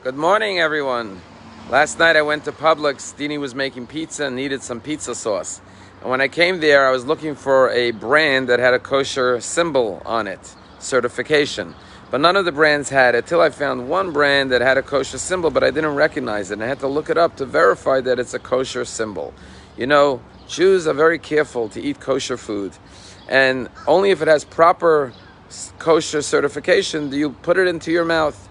Good morning, everyone. Last night I went to Publix. Dini was making pizza and needed some pizza sauce. And when I came there, I was looking for a brand that had a kosher symbol on it, certification. But none of the brands had it, till I found one brand that had a kosher symbol, but I didn't recognize it. And I had to look it up to verify that it's a kosher symbol. You know, Jews are very careful to eat kosher food. And only if it has proper kosher certification do you put it into your mouth.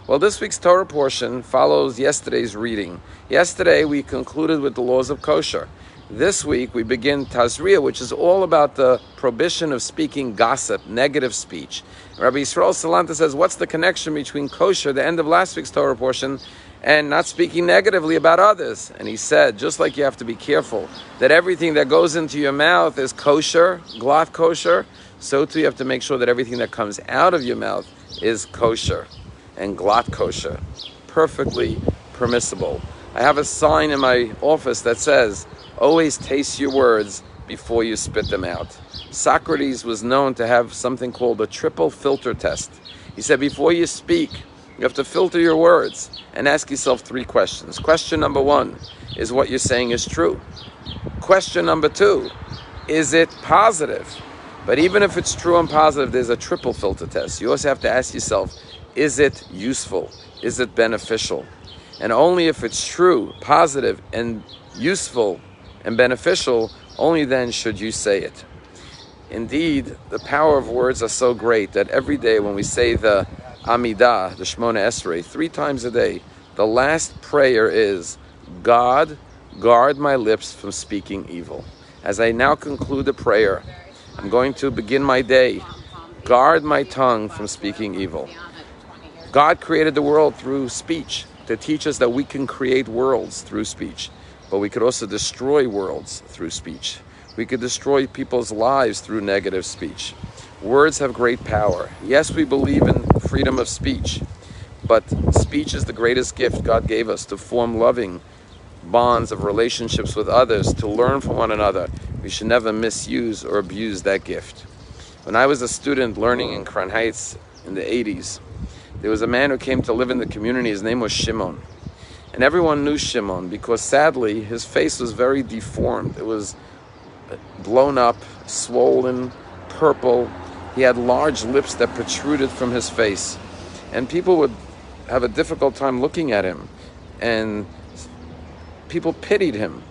Well, this week's Torah portion follows yesterday's reading. Yesterday, we concluded with the laws of kosher. This week, we begin Tazria, which is all about the prohibition of speaking gossip, negative speech. Rabbi Yisrael Salanta says, what's the connection between kosher, the end of last week's Torah portion, and not speaking negatively about others? And he said, just like you have to be careful that everything that goes into your mouth is kosher, glatt kosher, so too you have to make sure that everything that comes out of your mouth is kosher and glatt kosher, perfectly permissible. I have a sign in my office that says, always taste your words before you spit them out. Socrates was known to have something called a triple filter test. He said, before you speak, you have to filter your words and ask yourself 3 questions. Question number 1, is what you're saying is true? Question number 2, is it positive? But even if it's true and positive, there's a triple filter test. You also have to ask yourself, is it useful? Is it beneficial? And only if it's true, positive, and useful and beneficial, only then should you say it. Indeed, the power of words are so great that every day when we say the Amidah, the Shemona Esrei, 3 times a day, the last prayer is, God, guard my lips from speaking evil. As I now conclude the prayer, I'm going to begin my day. Guard my tongue from speaking evil. God created the world through speech to teach us that we can create worlds through speech, but we could also destroy worlds through speech. We could destroy people's lives through negative speech. Words have great power. Yes, we believe in freedom of speech, but speech is the greatest gift God gave us to form loving bonds of relationships with others, to learn from one another. We should never misuse or abuse that gift. When I was a student learning in Crown Heights in the 80s, there was a man who came to live in the community. His name was Shimon. And everyone knew Shimon because sadly his face was very deformed. It was blown up, swollen, purple. He had large lips that protruded from his face. And people would have a difficult time looking at him. And people pitied him.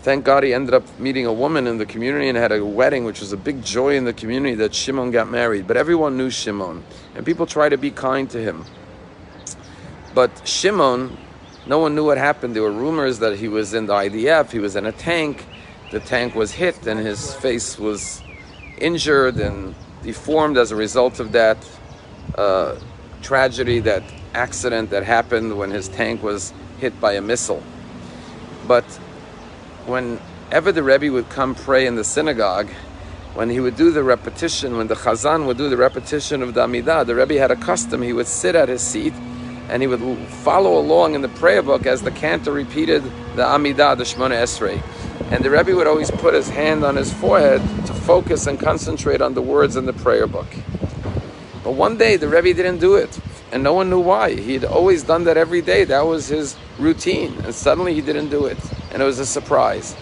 Thank God he ended up meeting a woman in the community and had a wedding, which was a big joy in the community that Shimon got married. But everyone knew Shimon, and people tried to be kind to him. But Shimon, no one knew what happened. There were rumors that he was in the IDF, he was in a tank. The tank was hit and his face was injured and deformed as a result of that tragedy, that accident that happened when his tank was hit by a missile. But whenever the Rebbe would come pray in the synagogue, when he would do the repetition, when the Chazan would do the repetition of the Amidah, the Rebbe had a custom. He would sit at his seat and he would follow along in the prayer book as the cantor repeated the Amidah, the Shemona Esrei. And the Rebbe would always put his hand on his forehead to focus and concentrate on the words in the prayer book. But one day the Rebbe didn't do it, and no one knew why. He'd always done that every day. That was his routine, and suddenly he didn't do it, and it was a surprise.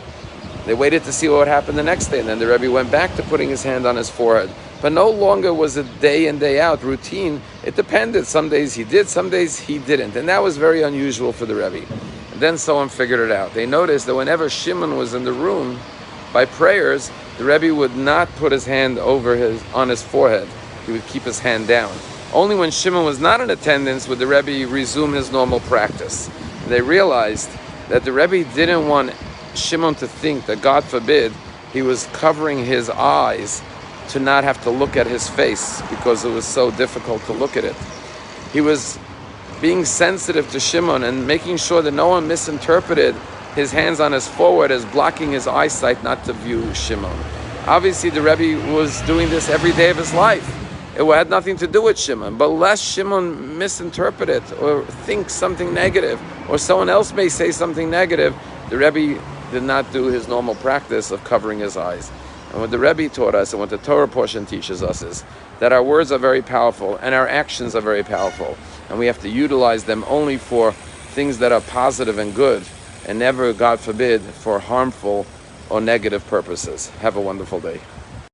They waited to see what would happen the next day, and then the Rebbe went back to putting his hand on his forehead. But no longer was it day in, day out routine. It depended. Some days he did, some days he didn't, and that was very unusual for the Rebbe. And then someone figured it out. They noticed that whenever Shimon was in the room by prayers, the Rebbe would not put his hand on his forehead. He would keep his hand down. Only when Shimon was not in attendance would the Rebbe resume his normal practice. And they realized that the Rebbe didn't want Shimon to think that, God forbid, he was covering his eyes to not have to look at his face because it was so difficult to look at it. He was being sensitive to Shimon and making sure that no one misinterpreted his hands on his forehead as blocking his eyesight not to view Shimon. Obviously, the Rebbe was doing this every day of his life. It had nothing to do with Shimon, but lest Shimon misinterpret it or think something negative, or someone else may say something negative, the Rebbe did not do his normal practice of covering his eyes. And what the Rebbe taught us and what the Torah portion teaches us is that our words are very powerful and our actions are very powerful. and we have to utilize them only for things that are positive and good, and never, God forbid, for harmful or negative purposes. Have a wonderful day.